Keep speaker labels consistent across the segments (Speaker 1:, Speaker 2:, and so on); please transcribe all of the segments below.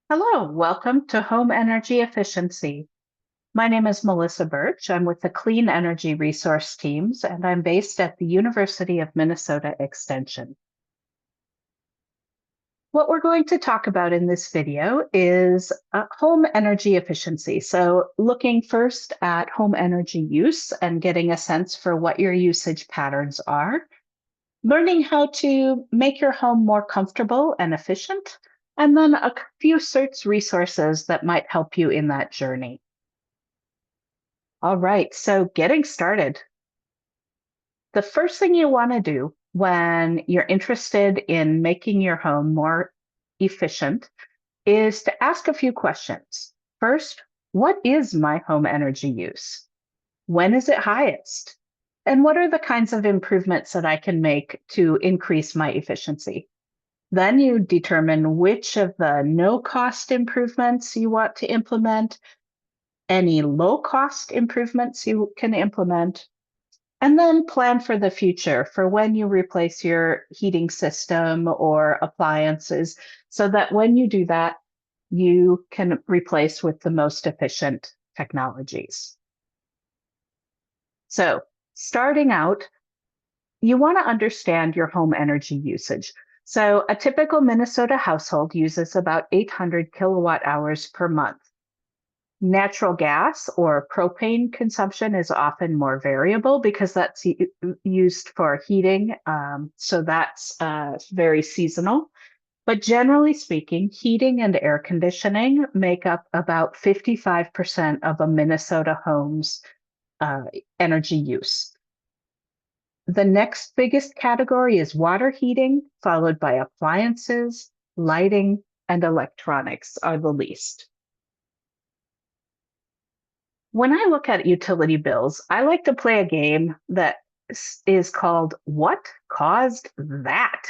Speaker 1: Hello, welcome to Home Energy Efficiency. My name is Melissa Birch. I'm with the Clean Energy Resource Teams, and I'm based at the University of Minnesota Extension. What we're going to talk about in this video is home energy efficiency. So looking first at home energy use and getting a sense for what your usage patterns are, learning how to make your home more comfortable and efficient, and then a few search resources that might help you in that journey. All right, so getting started. The first thing you want to do when you're interested in making your home more efficient is to ask a few questions. First, what is my home energy use? When is it highest? And what are the kinds of improvements that I can make to increase my efficiency? Then you determine which of the no-cost improvements you want to implement, any low-cost improvements you can implement, and then plan for the future for when you replace your heating system or appliances so that when you do that, you can replace with the most efficient technologies. So, starting out, you want to understand your home energy usage. So, a typical Minnesota household uses about 800 kilowatt hours per month. Natural gas or propane consumption is often more variable because that's used for heating. So that's very seasonal. But generally speaking, heating and air conditioning make up about 55% of a Minnesota home's energy use. The next biggest category is water heating, followed by appliances, lighting, and electronics are the least. When I look at utility bills, I like to play a game that is called What Caused That?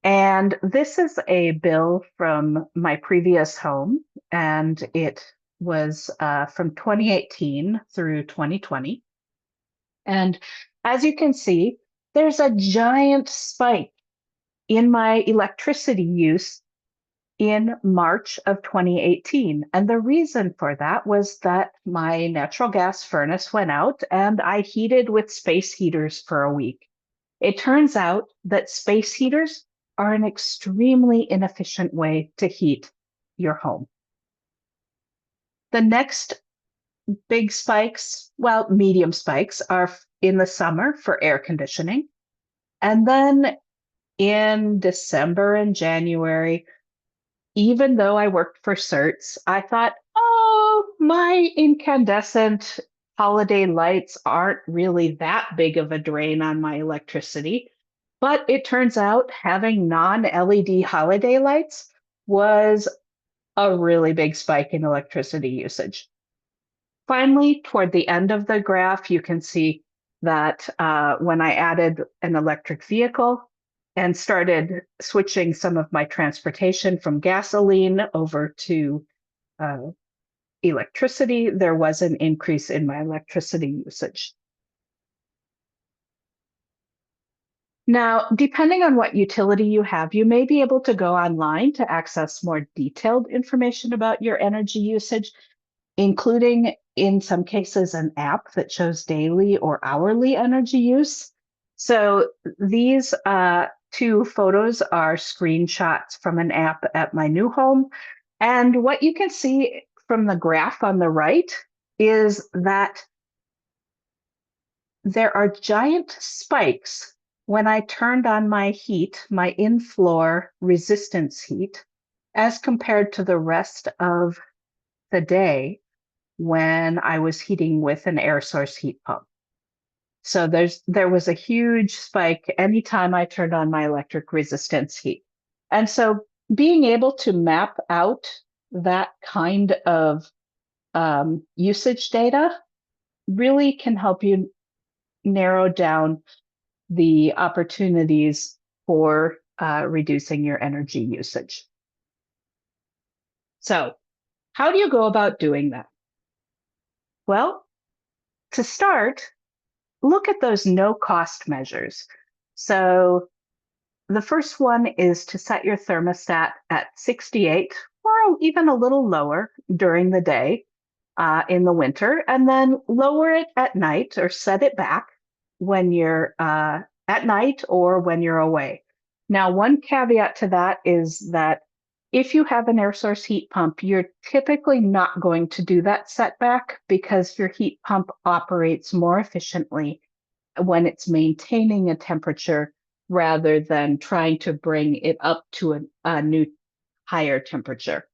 Speaker 1: And this is a bill from my previous home, and it was from 2018 through 2020. And as you can see, there's a giant spike in my electricity use in March of 2018. And the reason for that was that my natural gas furnace went out and I heated with space heaters for a week. It turns out that space heaters are an extremely inefficient way to heat your home. The next big spikes, well, medium spikes, are in the summer for air conditioning. And then in December and January, even though I worked for certs, I thought, oh, my incandescent holiday lights aren't really that big of a drain on my electricity. But it turns out having non-LED holiday lights was a really big spike in electricity usage. Finally, toward the end of the graph, you can see that when I added an electric vehicle, and started switching some of my transportation from gasoline over to electricity, there was an increase in my electricity usage. Now, depending on what utility you have, you may be able to go online to access more detailed information about your energy usage, including, in some cases, an app that shows daily or hourly energy use. So these two photos are screenshots from an app at my new home. And what you can see from the graph on the right is that there are giant spikes when I turned on my heat, my in-floor resistance heat, as compared to the rest of the day when I was heating with an air source heat pump. So there was a huge spike anytime I turned on my electric resistance heat. And so being able to map out that kind of usage data really can help you narrow down the opportunities for reducing your energy usage. So how do you go about doing that? Well, to start, look at those no cost measures. So The first one is to set your thermostat at 68 or even a little lower during the day in the winter, and then lower it at night or set it back when you're at night or when you're away. Now, one caveat to that is that if you have an air source heat pump, you're typically not going to do that setback because your heat pump operates more efficiently when it's maintaining a temperature rather than trying to bring it up to a new higher temperature.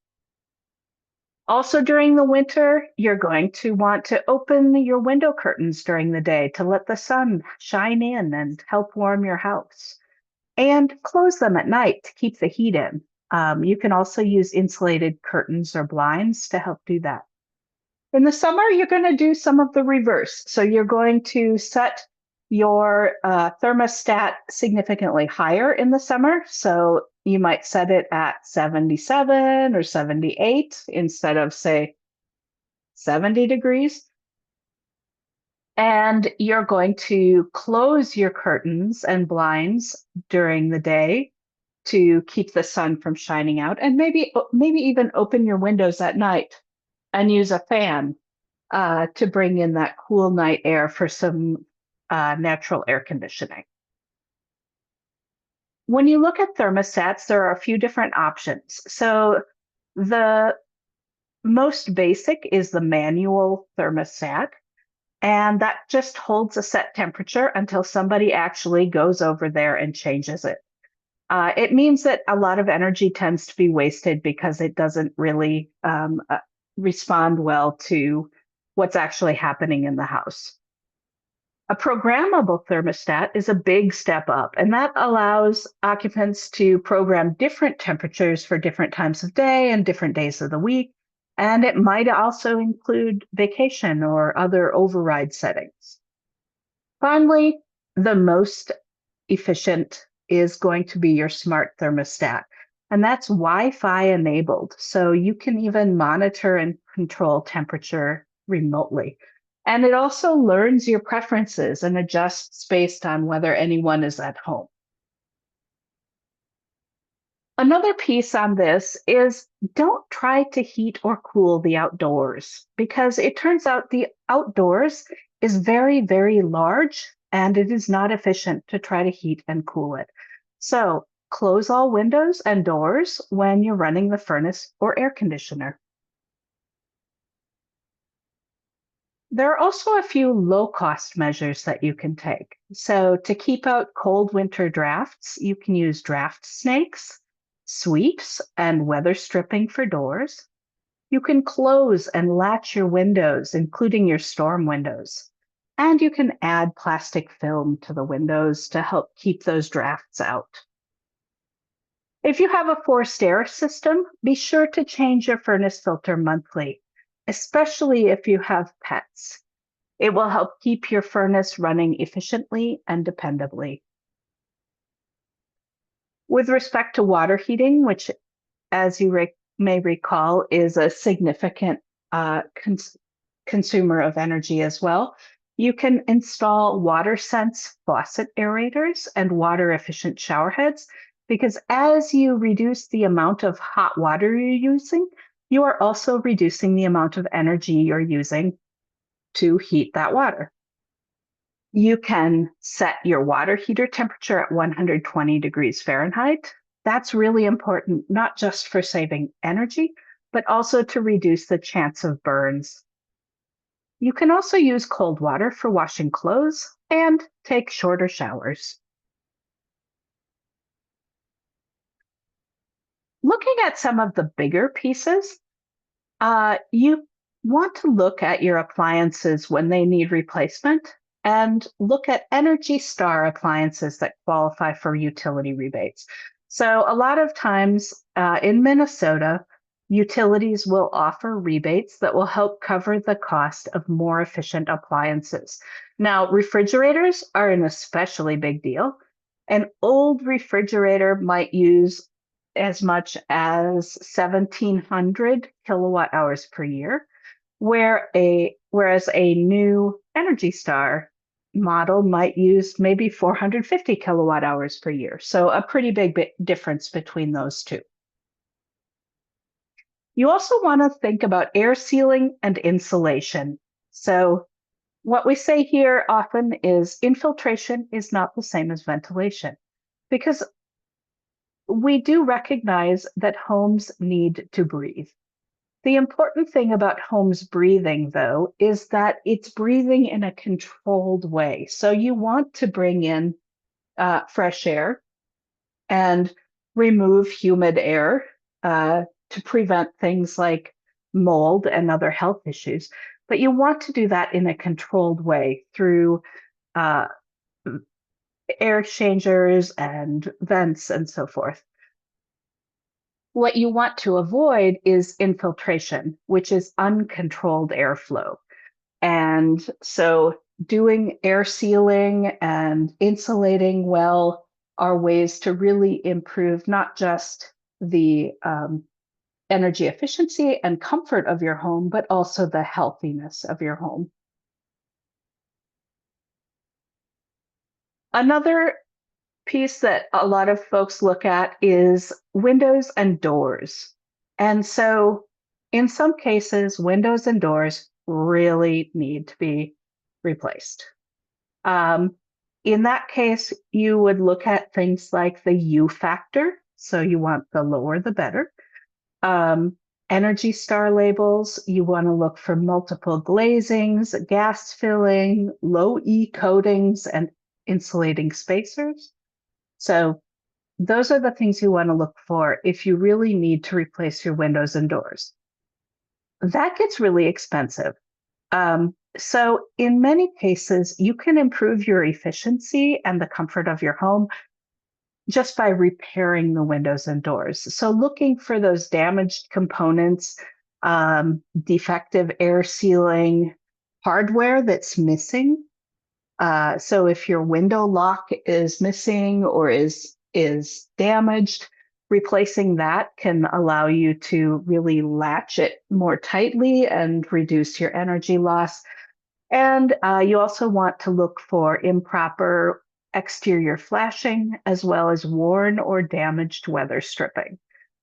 Speaker 1: Also, during the winter, you're going to want to open your window curtains during the day to let the sun shine in and help warm your house, and close them at night to keep the heat in. You can also use insulated curtains or blinds to help do that. In the summer, you're going to do some of the reverse. So you're going to set your thermostat significantly higher in the summer. So you might set it at 77 or 78 instead of, say, 70 degrees. And you're going to close your curtains and blinds during the day to keep the sun from shining out, and maybe even open your windows at night and use a fan to bring in that cool night air for some natural air conditioning. When you look at thermostats, there are a few different options. So the most basic is the manual thermostat, and that just holds a set temperature until somebody actually goes over there and changes it. It means that a lot of energy tends to be wasted because it doesn't really respond well to what's actually happening in the house. A programmable thermostat is a big step up, and that allows occupants to program different temperatures for different times of day and different days of the week. And it might also include vacation or other override settings. Finally, the most efficient is going to be your smart thermostat, and that's Wi-Fi enabled. So you can even monitor and control temperature remotely. And it also learns your preferences and adjusts based on whether anyone is at home. Another piece on this is don't try to heat or cool the outdoors, because it turns out the outdoors is very, very large and it is not efficient to try to heat and cool it. So close all windows and doors when you're running the furnace or air conditioner. There are also a few low-cost measures that you can take. So to keep out cold winter drafts, you can use draft snakes, sweeps, and weather stripping for doors. You can close and latch your windows, including your storm windows. And you can add plastic film to the windows to help keep those drafts out. If you have a forced air system, be sure to change your furnace filter monthly, especially if you have pets. It will help keep your furnace running efficiently and dependably. With respect to water heating, which, as you may recall, is a significant consumer of energy as well, you can install WaterSense faucet aerators and water-efficient shower heads, because as you reduce the amount of hot water you're using, you are also reducing the amount of energy you're using to heat that water. You can set your water heater temperature at 120 degrees Fahrenheit. That's really important, not just for saving energy, but also to reduce the chance of burns. You can also use cold water for washing clothes and take shorter showers. Looking at some of the bigger pieces, you want to look at your appliances when they need replacement and look at Energy Star appliances that qualify for utility rebates. So a lot of times in Minnesota, utilities will offer rebates that will help cover the cost of more efficient appliances. Now, refrigerators are an especially big deal. An old refrigerator might use as much as 1,700 kilowatt hours per year, whereas a new Energy Star model might use maybe 450 kilowatt hours per year. So a pretty big difference between those two. You also want to think about air sealing and insulation. So what we say here often is infiltration is not the same as ventilation, because we do recognize that homes need to breathe. The important thing about homes breathing, though, is that it's breathing in a controlled way. So you want to bring in fresh air and remove humid air to prevent things like mold and other health issues. But you want to do that in a controlled way through uh, air exchangers and vents and so forth. What you want to avoid is infiltration, which is uncontrolled airflow. And so doing air sealing and insulating well are ways to really improve not just the energy efficiency and comfort of your home, but also the healthiness of your home. Another piece that a lot of folks look at is windows and doors. And so in some cases, windows and doors really need to be replaced. In that case, you would look at things like the U factor. So you want the lower, the better. Energy Star labels, you want to look for multiple glazings, gas filling, low E coatings, and insulating spacers. So those are the things you want to look for if you really need to replace your windows and doors. That gets really expensive. So in many cases, you can improve your efficiency and the comfort of your home just by repairing the windows and doors. So looking for those damaged components, defective air sealing, hardware that's missing. So if your window lock is missing or is damaged, replacing that can allow you to really latch it more tightly and reduce your energy loss. And you also want to look for improper exterior flashing, as well as worn or damaged weather stripping.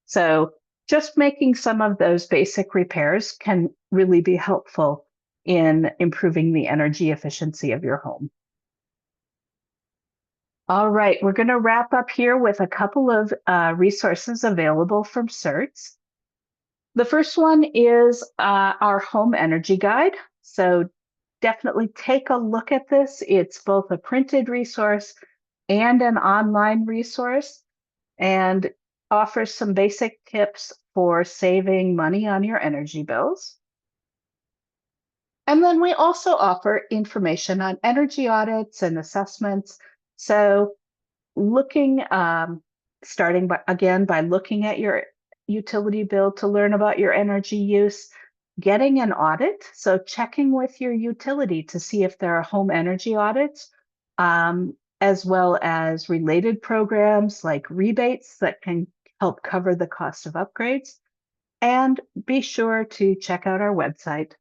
Speaker 1: So just making some of those basic repairs can really be helpful in improving the energy efficiency of your home. All right, we're going to wrap up here with a couple of resources available from CERTS. The first one is our home energy guide. So definitely take a look at this. It's both a printed resource and an online resource, and offers some basic tips for saving money on your energy bills. And then we also offer information on energy audits and assessments. So looking, starting by looking at your utility bill to learn about your energy use, getting an audit. So checking with your utility to see if there are home energy audits, as well as related programs like rebates that can help cover the cost of upgrades. And be sure to check out our website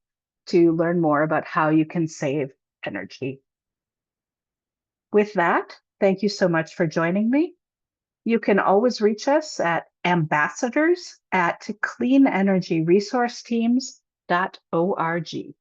Speaker 1: to learn more about how you can save energy. With that, thank you so much for joining me. You can always reach us at ambassadors@cleanenergyresourceteams.org.